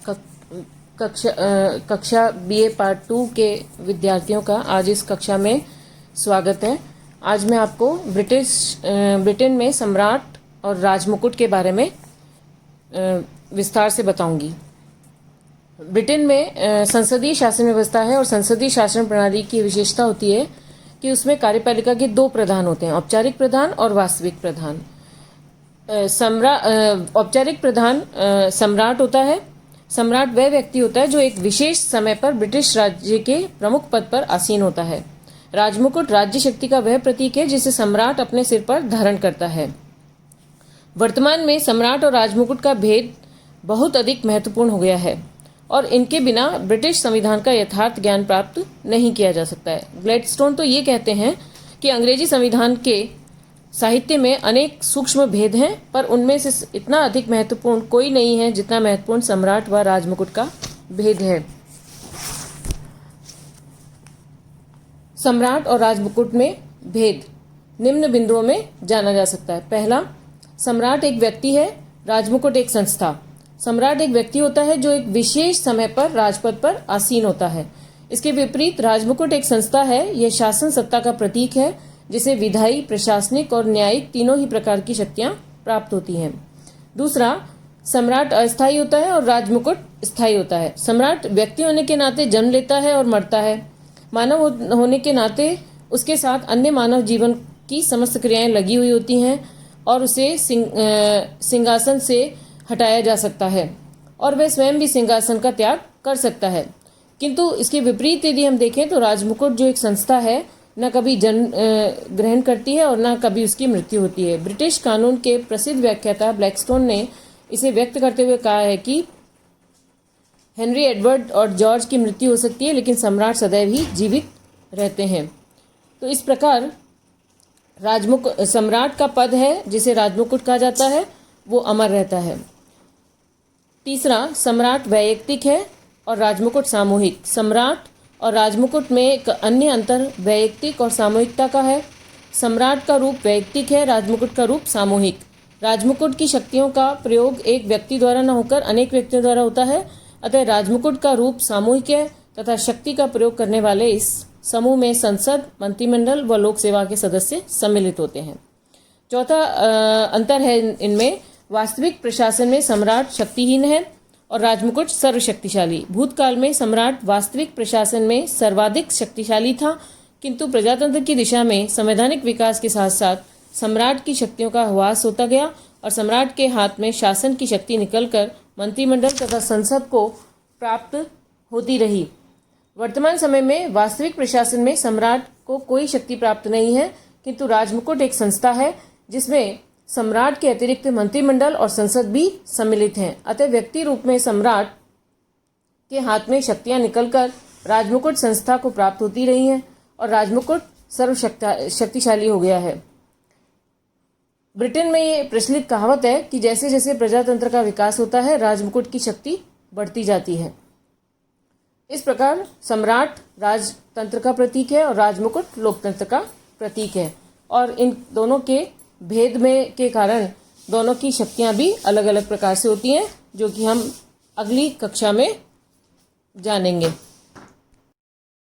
कक्षा BA part 2 के विद्यार्थियों का आज इस कक्षा में स्वागत है। आज मैं आपको ब्रिटेन में सम्राट और राजमुकुट के बारे में विस्तार से बताऊंगी। ब्रिटेन में संसदीय शासन व्यवस्था है और संसदीय शासन प्रणाली की विशेषता होती है कि उसमें कार्यपालिका के दो प्रधान होते हैं, औपचारिक प्रधान और वास्तविक प्रधान। औपचारिक प्रधान सम्राट होता है। सम्राट वह व्यक्ति होता है जो एक विशेष समय पर ब्रिटिश राज्य के प्रमुख पद पर आसीन होता है। राजमुकुट राज्य शक्ति का वह प्रतीक है जिसे सम्राट अपने सिर पर धारण करता है। वर्तमान में सम्राट और राजमुकुट का भेद बहुत अधिक महत्वपूर्ण हो गया है और इनके बिना ब्रिटिश संविधान का यथार्थ ज्ञान प्राप्त नहीं किया जा सकता है। ग्लैडस्टोन तो ये कहते हैं कि अंग्रेजी संविधान के साहित्य में अनेक सूक्ष्म भेद हैं, पर उनमें से इतना अधिक महत्वपूर्ण कोई नहीं है जितना महत्वपूर्ण सम्राट व राजमुकुट का भेद है। सम्राट और राजमुकुट में भेद निम्न बिंदुओं में जाना जा सकता है। पहला, सम्राट एक व्यक्ति है, राजमुकुट एक संस्था। सम्राट एक व्यक्ति होता है जो एक विशेष समय पर राजपद पर आसीन होता है। इसके विपरीत राजमुकुट एक संस्था है। यह शासन सत्ता का प्रतीक है जिसे विधायी, प्रशासनिक और न्यायिक तीनों ही प्रकार की शक्तियां प्राप्त होती हैं। दूसरा, सम्राट अस्थायी होता है और राजमुकुट स्थायी होता है। सम्राट व्यक्ति होने के नाते जन्म लेता है और मरता है। मानव होने के नाते उसके साथ अन्य मानव जीवन की समस्त क्रियाएं लगी हुई होती हैं और उसे सिंहासन से हटाया जा सकता है और वह स्वयं भी सिंहासन का त्याग कर सकता है। किंतु इसके विपरीत यदि हम देखें तो राजमुकुट जो एक संस्था है, न कभी जन्म ग्रहण करती है और न कभी उसकी मृत्यु होती है। ब्रिटिश कानून के प्रसिद्ध व्याख्याता ब्लैकस्टोन ने इसे व्यक्त करते हुए कहा है कि हेनरी, एडवर्ड और जॉर्ज की मृत्यु हो सकती है लेकिन सम्राट सदैव ही जीवित रहते हैं। तो इस प्रकार सम्राट का पद है जिसे राजमुकुट कहा जाता है, वो अमर रहता है। तीसरा, सम्राट वैयक्तिक है और राजमुकुट सामूहिक। सम्राट और राजमुकुट में एक अन्य अंतर वैयक्तिक और सामूहिकता का है। सम्राट का रूप वैयक्तिक है, राजमुकुट का रूप सामूहिक। राजमुकुट की शक्तियों का प्रयोग एक व्यक्ति द्वारा न होकर अनेक व्यक्तियों द्वारा होता है, अतः राजमुकुट का रूप सामूहिक है तथा शक्ति का प्रयोग करने वाले इस समूह में संसद, मंत्रिमंडल व लोक सेवा के सदस्य सम्मिलित होते हैं। चौथा अंतर है इनमें, वास्तविक प्रशासन में सम्राट शक्तिहीन है और राजमुकुट सर्वशक्तिशाली। भूतकाल में सम्राट वास्तविक प्रशासन में सर्वाधिक शक्तिशाली था, किंतु प्रजातंत्र की दिशा में संवैधानिक विकास के साथ साथ सम्राट की शक्तियों का ह्रास होता गया और सम्राट के हाथ में शासन की शक्ति निकलकर मंत्रिमंडल तथा संसद को प्राप्त होती रही। वर्तमान समय में वास्तविक प्रशासन में सम्राट को कोई शक्ति प्राप्त नहीं है, किंतु राजमुकुट एक संस्था है जिसमें सम्राट के अतिरिक्त मंत्रिमंडल और संसद भी सम्मिलित हैं। अतः व्यक्ति रूप में सम्राट के हाथ में शक्तियां निकलकर राजमुकुट संस्था को प्राप्त होती रही हैं और राजमुकुट सर्वशक्तिशाली हो गया है। ब्रिटेन में ये प्रचलित कहावत है कि जैसे जैसे प्रजातंत्र का विकास होता है, राजमुकुट की शक्ति बढ़ती जाती है। इस प्रकार सम्राट राजतंत्र का प्रतीक है और राजमुकुट लोकतंत्र का प्रतीक है और इन दोनों के भेद में के कारण दोनों की शक्तियां भी अलग अलग प्रकार से होती हैं, जो कि हम अगली कक्षा में जानेंगे।